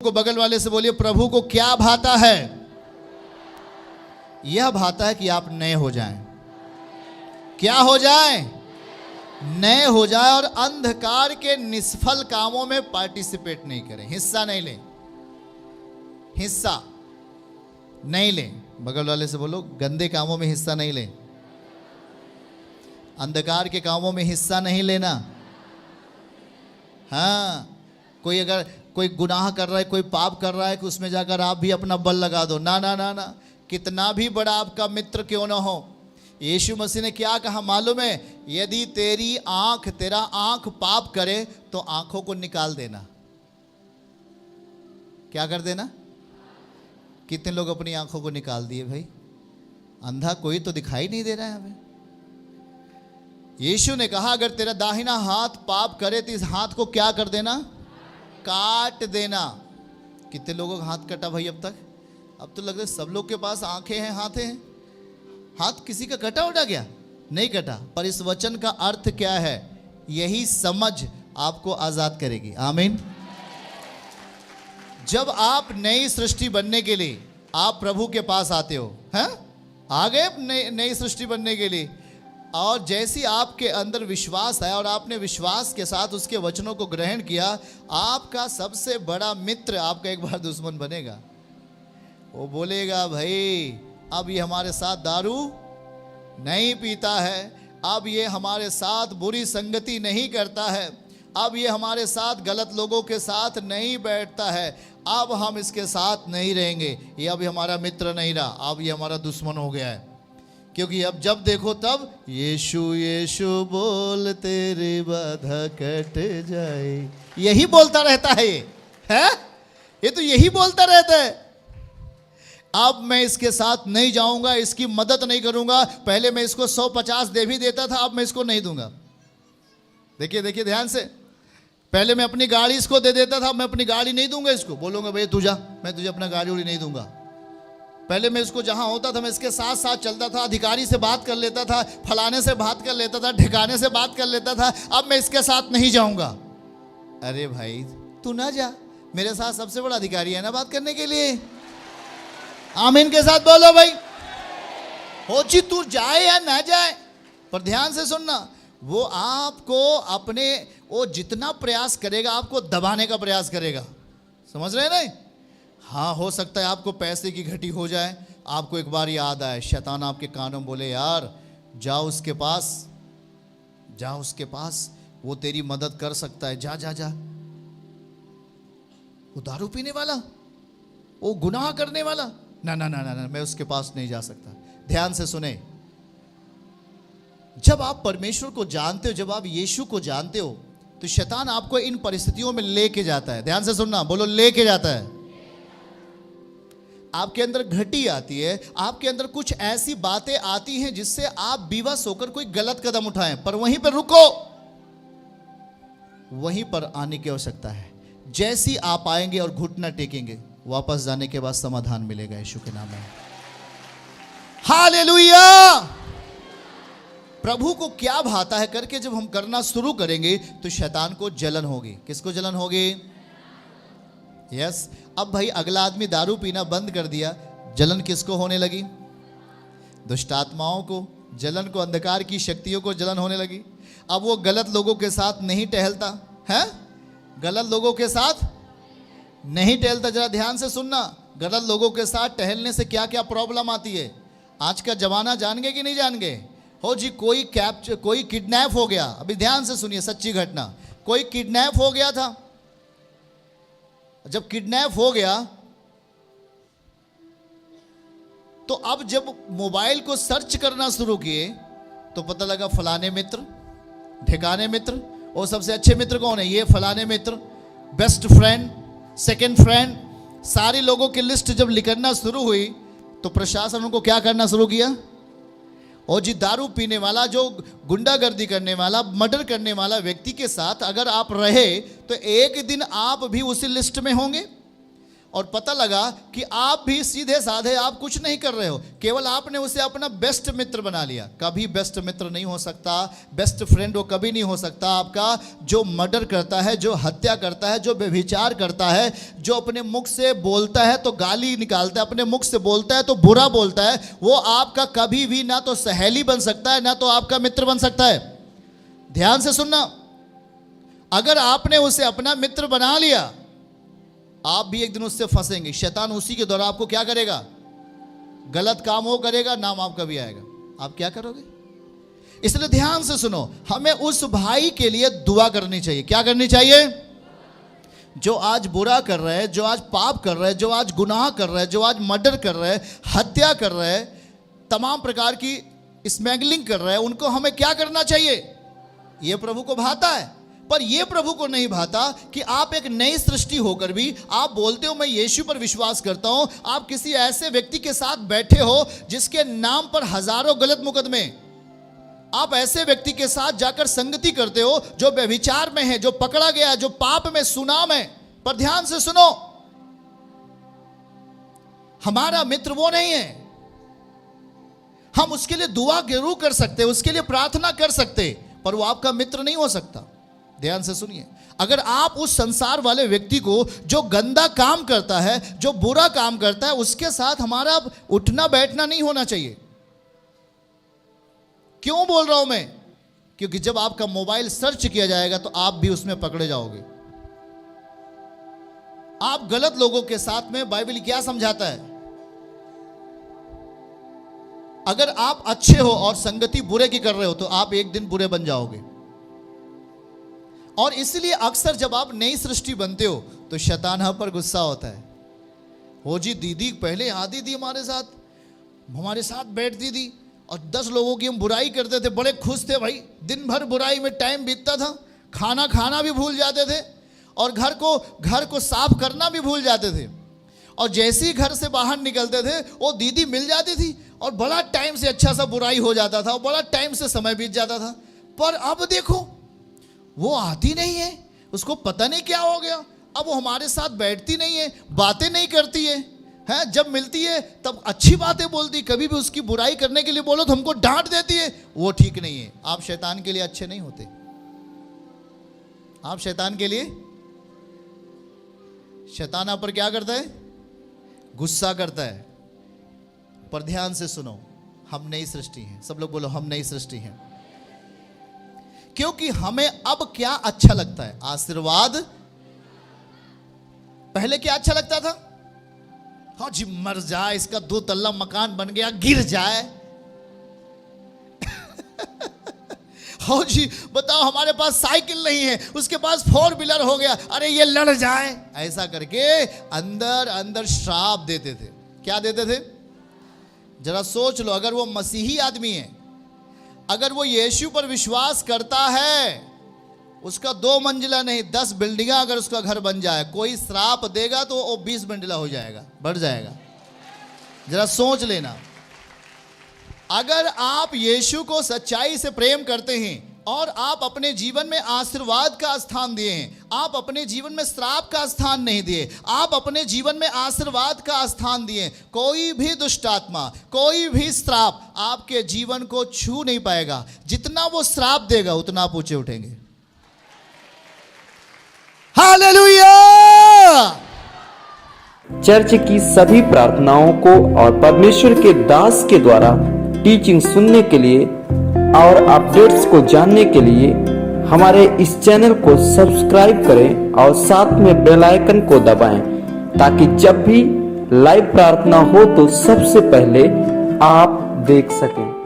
को बगल वाले से बोलिए, प्रभु को क्या भाता है? यह भाता है कि आप नए हो जाएं। क्या हो जाएं? नए हो जाए और अंधकार के निष्फल कामों में पार्टिसिपेट नहीं करें, हिस्सा नहीं लें, हिस्सा नहीं लें। बगल वाले से बोलो, गंदे कामों में हिस्सा नहीं लें, अंधकार के कामों में हिस्सा नहीं लेना। हाँ, कोई अगर कोई गुनाह कर रहा है, कोई पाप कर रहा है कि उसमें जाकर आप भी अपना बल लगा दो, ना ना ना ना। कितना भी बड़ा आपका मित्र क्यों ना हो, यीशु मसीह ने क्या कहा मालूम है? यदि तेरा आंख पाप करे तो आंखों को निकाल देना। क्या कर देना? कितने लोग अपनी आंखों को निकाल दिए भाई? अंधा कोई तो दिखाई नहीं दे रहा है हमें। यीशु ने कहा अगर तेरा दाहिना हाथ पाप करे तो इस हाथ को क्या कर देना? काट देना। कितने लोगों का हाथ कटा भाई अब तक? अब तो लग रहा है सब लोग के पास आंखें हैं, हाथ हैं। हाथ किसी का कटा उड़ा गया? नहीं कटा। पर इस वचन का अर्थ क्या है? यही समझ आपको आजाद करेगी। आमीन। जब आप नई सृष्टि बनने के लिए आप प्रभु के पास आते हो, हैं? आ गए नई सृष्टि बनने के लिए, और जैसी आपके अंदर विश्वास है और आपने विश्वास के साथ उसके वचनों को ग्रहण किया, आपका सबसे बड़ा मित्र आपका एक बार दुश्मन बनेगा। वो बोलेगा भाई अब ये हमारे साथ दारू नहीं पीता है, अब ये हमारे साथ बुरी संगति नहीं करता है, अब ये हमारे साथ गलत लोगों के साथ नहीं बैठता है, अब हम इसके साथ नहीं रहेंगे, ये अब हमारा मित्र नहीं रहा, अब ये हमारा दुश्मन हो गया है। क्योंकि अब जब देखो तब यीशु यीशु बोल तेरी बाधा कट जाए, यही बोलता रहता है। ये है, ये तो यही बोलता रहता है। अब मैं इसके साथ नहीं जाऊंगा, इसकी मदद नहीं करूंगा। पहले मैं इसको 150 दे भी देता था, अब मैं इसको नहीं दूंगा। देखिए देखिए ध्यान से, पहले मैं अपनी गाड़ी इसको दे देता था, मैं अपनी गाड़ी नहीं दूंगा इसको। बोलूंगा भैया तू जा, मैं तुझे अपना गाड़ी उड़ी नहीं दूंगा। पहले मैं इसको जहां होता था मैं इसके साथ साथ चलता था, अधिकारी से बात कर लेता था, फलाने से बात कर लेता था, ठिकाने से बात कर लेता था। अब मैं इसके साथ नहीं जाऊंगा। अरे भाई तू ना जा, मेरे साथ सबसे बड़ा अधिकारी है ना बात करने के लिए। आमीन के साथ बोलो भाई। हो जी तू जाए या ना जाए, पर ध्यान से सुनना, वो आपको अपने वो जितना प्रयास करेगा आपको दबाने का प्रयास करेगा। समझ रहे नहीं? हाँ, हो सकता है आपको पैसे की घटी हो जाए, आपको एक बार याद आए, शैतान आपके कानों में बोले यार जाओ उसके पास, जाओ उसके पास, वो तेरी मदद कर सकता है, जा जा जा। वो दारू पीने वाला, वो गुनाह करने वाला, ना ना ना ना ना, मैं उसके पास नहीं जा सकता। ध्यान से सुने, जब आप परमेश्वर को जानते हो, जब आप यीशु को जानते हो, तो शैतान आपको इन परिस्थितियों में लेके जाता है। ध्यान से सुनना, बोलो लेके जाता है। आपके अंदर घटी आती है, आपके अंदर कुछ ऐसी बातें आती हैं जिससे आप विवश होकर कोई गलत कदम उठाएं, पर वहीं पर रुको, वहीं पर आने की आवश्यकता है। जैसी आप आएंगे और घुटना टेकेंगे, वापस जाने के बाद समाधान मिलेगा यीशु के नाम में। हालेलुया। प्रभु को क्या भाता है करके जब हम करना शुरू करेंगे तो शैतान को जलन होगी। किसको जलन होगी? यस। अब भाई अगला आदमी दारू पीना बंद कर दिया, जलन किसको होने लगी? दुष्ट आत्माओं को, जलन को, अंधकार की शक्तियों को जलन होने लगी। अब वो गलत लोगों के साथ नहीं टहलता है, गलत लोगों के साथ नहीं टहलता। जरा ध्यान से सुनना, गलत लोगों के साथ टहलने से क्या क्या प्रॉब्लम आती है। आज का जमाना जान गए कि नहीं जान गए? हो जी, कोई किडनैप हो गया। अभी ध्यान से सुनिए, सच्ची घटना, कोई किडनैप हो गया था। जब किडनैप हो गया तो अब जब मोबाइल को सर्च करना शुरू किए तो पता लगा फलाने मित्र, ठिकाने मित्र, और सबसे अच्छे मित्र कौन है? ये फलाने मित्र, बेस्ट फ्रेंड, सेकंड फ्रेंड, सारे लोगों की लिस्ट जब लिखना शुरू हुई तो प्रशासन उनको क्या करना शुरू किया? और जी दारू पीने वाला, जो गुंडागर्दी करने वाला, मर्डर करने वाला व्यक्ति के साथ अगर आप रहे तो एक दिन आप भी उसी लिस्ट में होंगे। और पता लगा कि आप भी सीधे साधे आप कुछ नहीं कर रहे हो, केवल आपने उसे अपना बेस्ट मित्र बना लिया। कभी बेस्ट मित्र नहीं हो सकता, बेस्ट फ्रेंड वो कभी नहीं हो सकता आपका। जो मर्डर करता है, जो हत्या करता है, जो व्यभिचार करता है, जो अपने मुख से बोलता है तो गाली निकालता है, अपने मुख से बोलता है तो बुरा बोलता है, वो आपका कभी भी ना तो सहेली बन सकता है ना तो आपका मित्र बन सकता है। ध्यान से सुनना, अगर आपने उसे अपना मित्र बना लिया, आप भी एक दिन उससे फंसेंगे। शैतान उसी के द्वारा आपको क्या करेगा, गलत काम वो करेगा, नाम आपका भी आएगा। आप क्या करोगे? इसलिए ध्यान से सुनो, हमें उस भाई के लिए दुआ करनी चाहिए। क्या करनी चाहिए? जो आज बुरा कर रहे हैं, जो आज पाप कर रहे हैं, जो आज गुनाह कर रहे हैं, जो आज मर्डर कर रहे हैं, हत्या कर रहे हैं, तमाम प्रकार की स्मगलिंग कर रहे हैं, उनको हमें क्या करना चाहिए? यह प्रभु को भाता है। पर यह प्रभु को नहीं भाता कि आप एक नई सृष्टि होकर भी आप बोलते हो मैं यीशु पर विश्वास करता हूं, आप किसी ऐसे व्यक्ति के साथ बैठे हो जिसके नाम पर हजारों गलत मुकदमे, आप ऐसे व्यक्ति के साथ जाकर संगति करते हो जो व्यभिचार में है, जो पकड़ा गया है, जो पाप में सुनाम है। पर ध्यान से सुनो, हमारा मित्र वो नहीं है। हम उसके लिए दुआ जरूर कर सकते, उसके लिए प्रार्थना कर सकते, पर वो आपका मित्र नहीं हो सकता। ध्यान से सुनिए, अगर आप उस संसार वाले व्यक्ति को जो गंदा काम करता है, जो बुरा काम करता है, उसके साथ हमारा उठना बैठना नहीं होना चाहिए। क्यों बोल रहा हूं मैं? क्योंकि जब आपका मोबाइल सर्च किया जाएगा तो आप भी उसमें पकड़े जाओगे। आप गलत लोगों के साथ में, बाइबल क्या समझाता है, अगर आप अच्छे हो और संगति बुरे की कर रहे हो तो आप एक दिन बुरे बन जाओगे। और इसलिए अक्सर जब आप नई सृष्टि बनते हो तो शैतान हम पर गुस्सा होता है। हो जी, दीदी पहले आती थी हमारे साथ बैठती थी और 10 लोगों की हम बुराई करते थे, बड़े खुश थे भाई, दिन भर बुराई में टाइम बीतता था, खाना खाना भी भूल जाते थे और घर को साफ करना भी भूल जाते थे। और जैसे ही घर से बाहर निकलते थे वो दीदी मिल जाती थी और बड़ा टाइम से अच्छा सा बुराई हो जाता था और बड़ा टाइम से समय बीत जाता था। पर अब देखो, वो आती नहीं है, उसको पता नहीं क्या हो गया, अब वो हमारे साथ बैठती नहीं है, बातें नहीं करती है, हैं? जब मिलती है तब अच्छी बातें बोलती, कभी भी उसकी बुराई करने के लिए बोलो तो हमको डांट देती है। वो ठीक नहीं है। आप शैतान के लिए अच्छे नहीं होते। आप शैतान के लिए, शैतान आप पर क्या करता है? गुस्सा करता है। पर ध्यान से सुनो, हम नई सृष्टि हैं। सब लोग बोलो, हम नई सृष्टि हैं। क्योंकि हमें अब क्या अच्छा लगता है? आशीर्वाद। पहले क्या अच्छा लगता था? हाँ जी, मर जाए, इसका 2 तल्ला मकान बन गया, गिर जाए। हाँ जी, बताओ, हमारे पास साइकिल नहीं है, उसके पास 4 व्हीलर हो गया, अरे ये लड़ जाए। ऐसा करके अंदर अंदर श्राप देते थे। क्या देते थे? जरा सोच लो, अगर वो मसीही आदमी है, अगर वो यीशु पर विश्वास करता है, उसका 2 मंजिला नहीं 10 बिल्डिंगा अगर उसका घर बन जाए, कोई श्राप देगा तो वो 20 मंजिला हो जाएगा, बढ़ जाएगा। जरा सोच लेना, अगर आप यीशु को सच्चाई से प्रेम करते हैं और आप अपने जीवन में आशीर्वाद का स्थान दिए हैं, आप अपने जीवन में श्राप का स्थान नहीं दिए, आप अपने जीवन में आशीर्वाद का स्थान दिए, कोई भी दुष्ट आत्मा, कोई भी श्राप आपके जीवन को छू नहीं पाएगा। जितना वो श्राप देगा उतना आप ऊंचे उठेंगे। हालेलुया! चर्च की सभी प्रार्थनाओं को और परमेश्वर के दास के द्वारा टीचिंग सुनने के लिए और अपडेट्स को जानने के लिए हमारे इस चैनल को सब्सक्राइब करें और साथ में बेल आइकन को दबाएं, ताकि जब भी लाइव प्रार्थना हो तो सबसे पहले आप देख सकें।